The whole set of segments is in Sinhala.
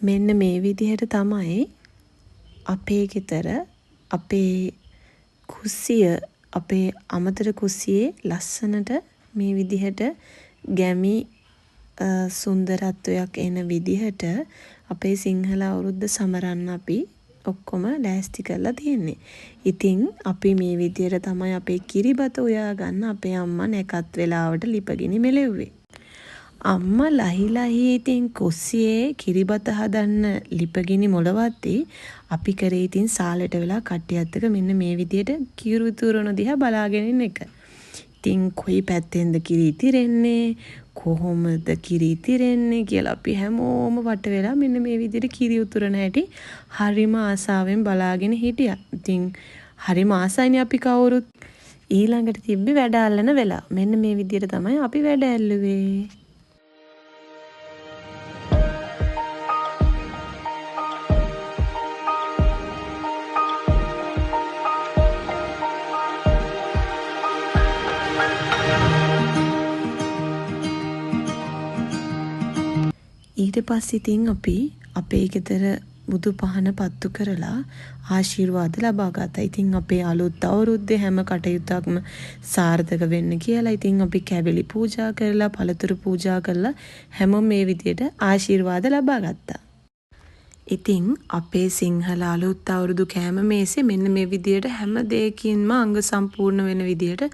මෙන්න මේ විදිහට තමයි අපේ ගෙදර අපේ කුස්සිය අපේ අමතර කුස්සියේ ලස්සනට මේ විදිහට ගැමි සුන්දරත්වයක් එන විදිහට අපේ සිංහල අවුරුද්ද සමරන්න අපි ඔක්කොම ලෑස්ති කරලා තියෙන්නේ. ඉතින් අපි මේ විදිහට තමයි අපේ කිරිබත උයා ගන්න අපේ අම්මා නැකත් වෙලාවට ලිපගිනි මෙලෙව්වේ. අම්මා ලහි ඉතින් කුස්සියේ කිරිබත හදන්න ලිපගිනි මොලවද්දී අපි කරේ ඉතින් සාලට වෙලා කට්ටියත් එක්ක මෙන්න මේ විදිහට කිරි උතුරන දිහා බලාගෙන ඉන්න එක. ඉතින් කොයි පැත්තෙන්ද කිරි ඉතිරෙන්නේ කොහොමද කිරි ඉතිරෙන්නේ කියලා අපි හැමෝම වට වෙලා මෙන්න මේ විදිහට කිරි උතුරන හැටි හරිම ආසාවෙන් බලාගෙන හිටියා. ඉතින් හරිම ආසයිනේ අපි කවුරුත්. ඊළඟට තිබ්බේ වැඩ අල්ලන වෙලා. මෙන්න මේ විදිහට තමයි අපි වැඩ ඇල්ලුවේ. ඊට පස්සේ ඉතින් අපි අපේ ගෙදර බුදු පහන පත්තු කරලා ආශිර්වාද ලබා ගත්තා. ඉතින් අපේ අලුත් අවුරුද්දේ හැම කටයුත්තක්ම සාර්ථක වෙන්න කියලා ඉතින් අපි කැවිලි පූජා කරලා පළතුරු පූජා කරලා හැමෝම මේ විදියට ආශිර්වාද ලබා ගත්තා. ඉතින් අපේ සිංහල අලුත් අවුරුදු කෑම මේසේ මෙන්න මේ විදියට හැම දෙයකින්ම අංග සම්පූර්ණ වෙන විදියට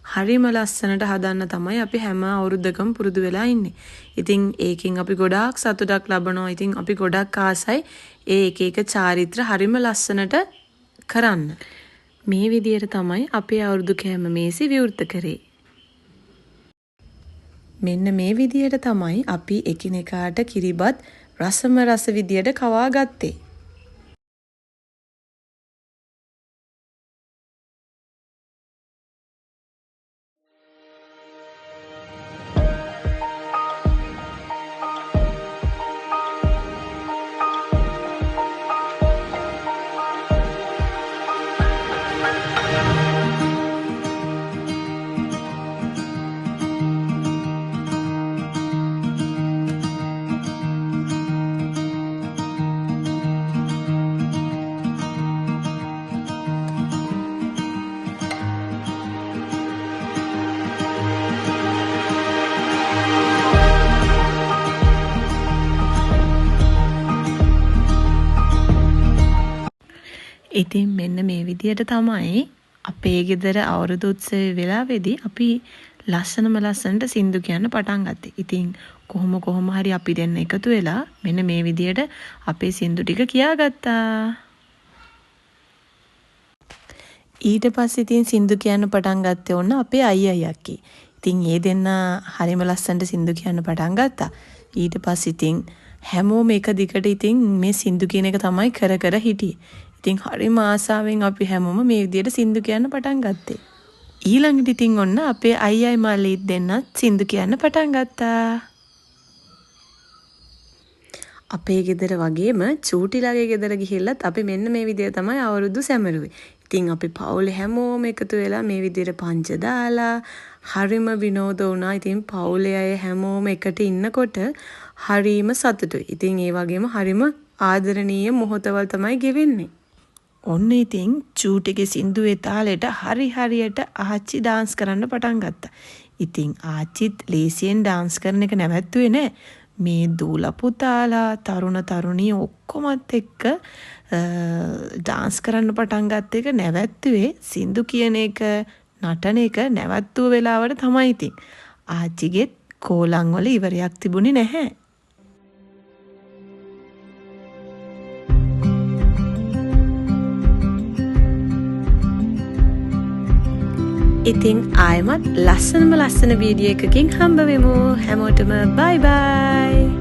හරිම ලස්සනට හදන්න තමයි අපි හැම අවුරුද්දකම පුරුදු වෙලා ඉන්නේ. ඉතින් ඒකෙන් අපි ගොඩාක් සතුටක් ලබනවා. ඉතින් අපි ගොඩක් ආසයි ඒ එක චාරිත්‍ර හරිම ලස්සනට කරන්න. මේ විදියට තමයි අපේ අවුරුදු කෑම මේසෙ විවෘත කරේ. මෙන්න මේ විදියට තමයි අපි එකිනෙකාට කිරිබත් රසම රස විදියට කවා ගත්තේ. ඉතින් මෙන්න මේ විදියට තමයි අපේ ගෙදර අවුරුදු උත්සවයේ වෙලාවේදී අපි ලස්සනට සින්දු කියන්න පටන් ගත්තේ. ඉතින් කොහොම හරි අපි දෙන්න එකතු වෙලා මෙන්න මේ විදියට අපේ සින්දු ටික කියාගත්තා. ඊට පස්සේ ඉතින් සින්දු කියන්න පටන් ගත්තේ ඔන්න අපේ අයියයි අක්කි. ඉතින් ඒ දෙන්න හරිම ලස්සනට සින්දු කියන්න පටන් ගත්තා. ඊට පස්සේ ඉතින් හැමෝම එක දිගට ඉතින් මේ සින්දු කියන එක තමයි කර හිටියේ. ඉතින් හරිම ආසාවෙන් අපි හැමෝම මේ විදියට සින්දු කියන්න පටන් ගත්තේ. ඊළඟට ඉතින් ඔන්න අපේ අයියයි මල්ලිත් දෙන්නත් සින්දු කියන්න පටන් ගත්තා. අපේ ගෙදර වගේම චූටිලාගේ ගෙදර ගිහිල්ලත් අපි මෙන්න මේ විදියට තමයි අවුරුදු සැමරුවේ. ඉතින් අපි පවුලේ හැමෝම එකතු වෙලා මේ විදියට පංච දාලා හරිම විනෝද වුණා. ඉතින් පවුලේ අය හැමෝම එකට ඉන්නකොට හරිම සතුටුයි. ඉතින් ඒ වගේම හරිම ආදරණීය මොහොතවල් තමයි ගෙවෙන්නේ. ඔන්න ඉතින් චූටිගේ සින්දුවේ තාලෙට හරියට ආච්චි ඩාන්ස් කරන්න පටන් ගත්තා. ඉතින් ආච්චිත් ලේසියෙන් ඩාන්ස් කරන එක නැවැත්තුවේ නෑ. මේ දූලා පුතාලා තරුණ තරුණිය ඔක්කොමත් එක්ක ඩාන්ස් කරන්න පටන් ගත්ත එක නැවැත්තුවේ සින්දු කියන එක නටන එක නැවැත්තුව වෙලාවට තමයි ඉතින්. ආච්චිගෙත් කෝලං වල ඉවරයක් තිබුණේ නැහැ. ඉතින් ආයෙමත් ලස්සන වීඩියෝ එකකින් හම්බ වෙමු. හැමෝටම බයි බයි.